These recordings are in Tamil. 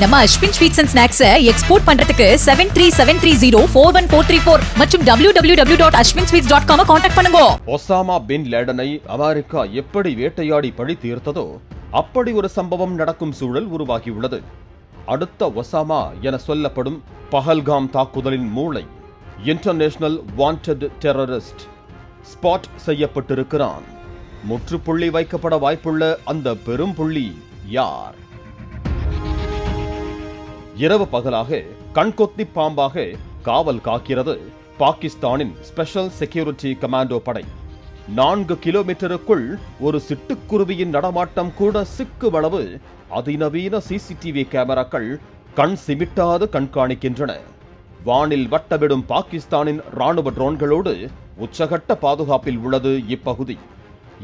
நம்ம Ashwin sweets and snacks export பண்றதுக்கு 7373041434 மற்றும் www.ashwinsweets.com கான்டாக்ட் பண்ணுங்க. ஒசாமா பின் லேடனை அமெரிக்கா எப்படி வேட்டையாடி பழி தீர்த்ததோ அப்படி ஒரு சம்பவம் நடக்கும் சூழல் உருவாகியுள்ளது. அடுத்த ஒசாமா என சொல்லப்படும் பஹல்காம் தாக்குதலின் மூளை இன்டர்நேஷனல் வாண்டட் டெரரிஸ்ட் ஸ்பாட் செய்யப்பட்டிருக்கிறான். முற்றுப்புள்ளி வைக்கப்பட வாய்ப்புள்ள அந்த பெரும் புள்ளி யார்? இரவு பகலாக கண்கொத்தி பாம்பாக காவல் காக்கிறது பாகிஸ்தானின் ஸ்பெஷல் செக்யூரிட்டி கமாண்டோ படை. 4 கிலோமீட்டருக்குள் ஒரு சிட்டுக்குருவியின் நடமாட்டம் கூட சிக்குவளவு அதிநவீன சிசிடிவி கேமராக்கள் கண் சிமிட்டாது கண்காணிக்கின்றன. வானில் வட்டமிடும் பாகிஸ்தானின் ராணுவ ட்ரோன்களோடு உச்சகட்ட பாதுகாப்பில் உள்ளது இப்பகுதி.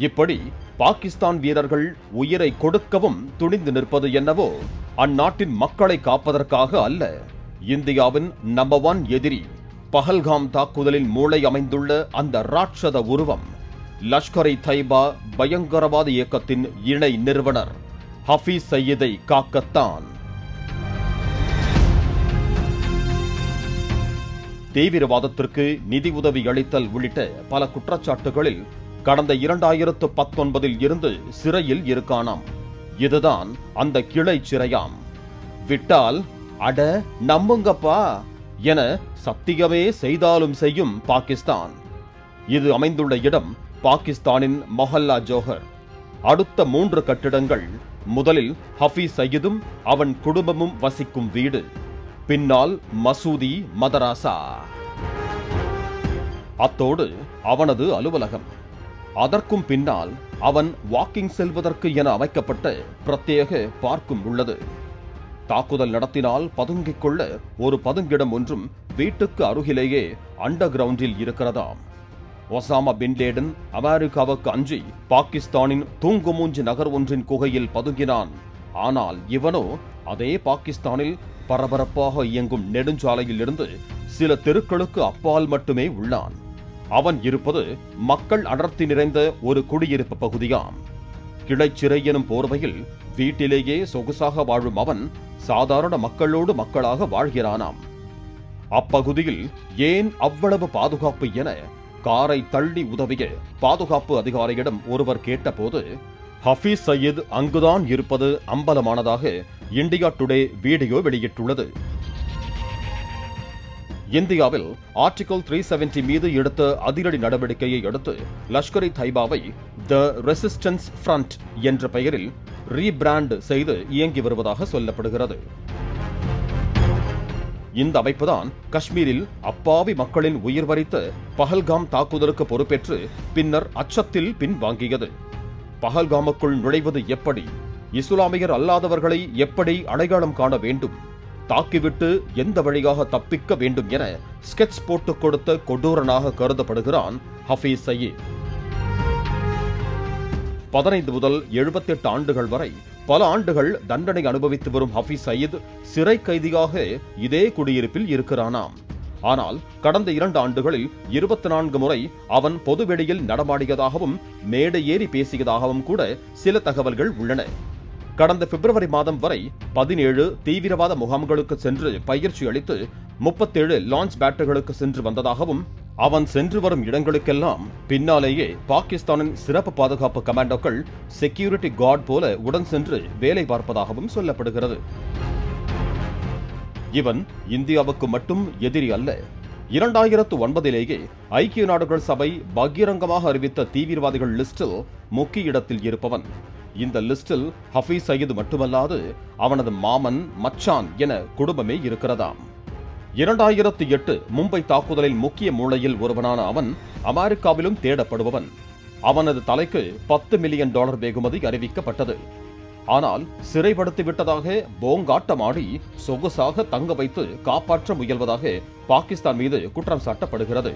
இப்படி பாகிஸ்தான் வீரர்கள் உயிரை கொடுக்கவும் துணிந்து நிற்பது என்னவோ அந்நாட்டின் மக்களை காப்பதற்காக அல்ல. இந்தியாவின் நம்பர் 1 எதிரி பஹல்காம் தாக்குதலின் மூளை அமைந்துள்ள அந்த ராட்சத உருவம் லஷ்கர்-இ-தொய்பா பயங்கரவாத இயக்கத்தின் இணை நிறுவனர் ஹபீஸ் சயீதை காக்கத்தான். தீவிரவாதத்திற்கு நிதி உதவி அளித்தல் உள்ளிட்ட பல குற்றச்சாட்டுகளில் கடந்த 2019 இருந்து சிறையில் இருக்கானாம். இதுதான் அந்த கிளை சிறையாம். விட்டால் அட நம்புங்கப்பா என சத்தியமே செய்தாலும் செய்யும் பாகிஸ்தான். இது அமைந்துள்ள இடம் பாகிஸ்தானின் மொஹல்லா ஜோஹர். அடுத்த 3 கட்டிடங்கள். முதலில் ஹபீஸ் சயீதும் அவன் குடும்பமும் வசிக்கும் வீடு, பின்னால் மசூதி மதராசா, அத்தோடு அவனது அலுவலகம். அதற்கும் பின்னால் அவன் வாக்கிங் செல்வதற்கு என அமைக்கப்பட்ட பிரத்யேக பார்க்கும் உள்ளது. தாக்குதல் நடத்தினால் பதுங்கிக் கொள்ள ஒரு பதுங்கிடம் ஒன்றும் வீட்டுக்கு அருகிலேயே அண்டர் கிரவுண்டில் இருக்கிறதாம். ஒசாமா பின் லேடன் அமெரிக்காவுக்கு அஞ்சி பாகிஸ்தானின் தூங்குமூஞ்சி நகர் ஒன்றின் குகையில் பதுங்கினான். ஆனால் இவனோ அதே பாகிஸ்தானில் பரபரப்பாக இயங்கும் நெடுஞ்சாலையில் இருந்து சில தெருக்களுக்கு அப்பால் மட்டுமே உள்ளான். அவன் இருப்பது மக்கள் அடர்த்தி நிறைந்த ஒரு குடியிருப்பு பகுதியாம். கிளைச்சிறை எனும் போர்வையில் வீட்டிலேயே சொகுசாக வாழும் அவன் சாதாரண மக்களோடு மக்களாக வாழ்கிறானாம். அப்பகுதியில் ஏன் அவ்வளவு பாதுகாப்பு என காரை தள்ளி உதவிய பாதுகாப்பு அதிகாரியிடம் ஒருவர் கேட்டபோது ஹபீஸ் சயீத் அங்குதான் இருப்பது அம்பலமானதாக இந்தியா டுடே வீடியோ வெளியிட்டுள்ளது. இந்தியாவில் ஆர்டிகல் 370 மீது எடுத்த அதிரடி நடவடிக்கையை அடுத்து லஷ்கர்-இ-தொய்பாவை த ரெசிஸ்டன்ஸ் ஃப்ரண்ட் என்ற பெயரில் ரீபிராண்ட் செய்து இயங்கி வருவதாக சொல்லப்படுகிறது. இந்த அமைப்புதான் காஷ்மீரில் அப்பாவி மக்களின் உயிர் வரித்த பஹல்காம் தாக்குதலுக்கு பொறுப்பேற்று பின்னர் அச்சத்தில் பின்வாங்கியது. பஹல்காமுக்குள் நுழைவது எப்படி, இஸ்லாமியர் அல்லாதவர்களை எப்படி அடையாளம் காண வேண்டும், தாக்கிவிட்டு எந்த வழியாக தப்பிக்க வேண்டும் என ஸ்கெட்ச் போட்டு கொடுத்த கொடூரனாக கருதப்படுகிறான் ஹபீஸ் சயீத். 15 முதல் 78 ஆண்டுகள் வரை பல ஆண்டுகள் தண்டனை அனுபவித்து வரும் ஹபீஸ் சயீத் சிறை கைதியாக இதே குடியிருப்பில் இருக்கிறானாம். ஆனால் கடந்த 2 ஆண்டுகளில் 24 முறை அவன் பொதுவெளியில் நடமாடியதாகவும் மேடை ஏறி பேசியதாகவும் கூட சில தகவல்கள் உள்ளன. கடந்த பிப்ரவரி மாதம் வரை 17 தீவிரவாத முகாம்களுக்கு சென்று பயிற்சி அளித்து 37 லான்ச் பேட்டுகளுக்கு சென்று வந்ததாகவும் அவன் சென்று வரும் இடங்களுக்கெல்லாம் பின்னாலேயே பாகிஸ்தானின் சிறப்பு பாதுகாப்பு கமாண்டோக்கள் செக்யூரிட்டி கார்டு போல உடன் சென்று வேலை பார்ப்பதாகவும் சொல்லப்படுகிறது. இவன் இந்தியாவுக்கு மட்டும் எதிரி அல்ல. 2009 ஐக்கிய நாடுகள் சபை பகிரங்கமாக அறிவித்த தீவிரவாதிகள் லிஸ்டில் முக்கிய இடத்தில் இருப்பவன். இந்த லிஸ்டில் ஹபீஸ் சயீத் மட்டுமல்லாது அவனது மாமன், மச்சான் என குடும்பமே இருக்கிறதாம். 2008 மும்பை தாக்குதலில் முக்கிய மூளையில் ஒருவனான அவன் அமெரிக்காவிலும் தேடப்படுபவன். அவனது தலைக்கு $10 மில்லியன் வெகுமதி அறிவிக்கப்பட்டது. ஆனால் சிறைப்படுத்திவிட்டதாக போங்காட்டமாடி சொகுசாக தங்க வைத்து காப்பாற்ற முயல்வதாக பாகிஸ்தான் மீது குற்றம் சாட்டப்படுகிறது.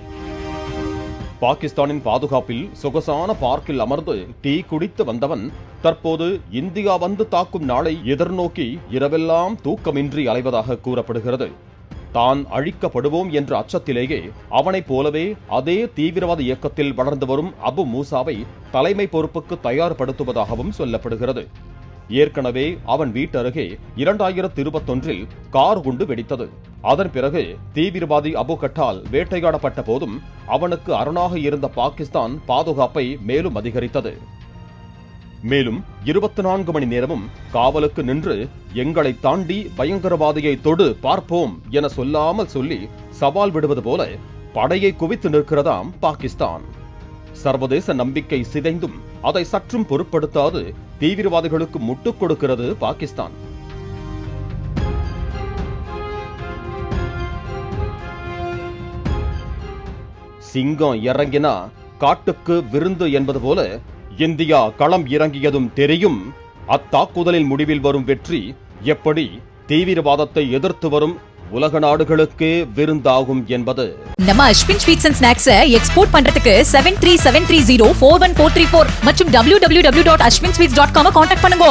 பாகிஸ்தானின் பாதுகாப்பில் சொகுசான பார்க்கில் அமர்ந்து டீ குடித்து வந்தவன் தற்போது இந்தியா வந்து தாக்கும் நாளை எதிர்நோக்கி இரவெல்லாம் தூக்கமின்றி அலைவதாக கூறப்படுகிறது. தான் அழிக்கப்படுவோம் என்ற அச்சத்திலேயே அவனைப் போலவே அதே தீவிரவாத இயக்கத்தில் வளர்ந்து வரும் அபு மூசாவை தலைமை பொறுப்புக்கு தயார்படுத்துவதாகவும் சொல்லப்படுகிறது. ஏற்கனவே அவன் வீட்டருகே 2021 கார் குண்டு வெடித்தது. அதன் பிறகு தீவிரவாதி அபு கட்டால் வேட்டையாடப்பட்ட போதும் அவனுக்கு அரணாக இருந்த பாகிஸ்தான் பாதுகாப்பை மேலும் அதிகரித்தது. மேலும் 24 மணி நேரமும் காவலுக்கு நின்று எங்களை தாண்டி பயங்கரவாதியை தொடு பார்ப்போம் என சொல்லாமல் சொல்லி சவால் விடுவது போல படையை குவித்து நிற்கிறதாம் பாகிஸ்தான். சர்வதேச நம்பிக்கை சிதைந்தும் அதை சற்றும் பொருட்படுத்தாது தீவிரவாதிகளுக்கு முட்டுக் கொடுக்கிறது பாகிஸ்தான். சிங்கம் இறங்கினா காட்டுக்கு விருந்து என்பது போல இந்தியா களம் இறங்கியதும் தெரியும் அத்தாக்குதலின் முடிவில் வரும் வெற்றி எப்படி தீவிரவாதத்தை எதிர்த்து வரும் உலக நாடுகளுக்கே விருந்தாகும் என்பது. நம்ம Ashwin sweets and snacks export பண்றதுக்கு 7373041434 மற்றும் www.ashwinsweets.com கான்டாக்ட் பண்ணுங்க.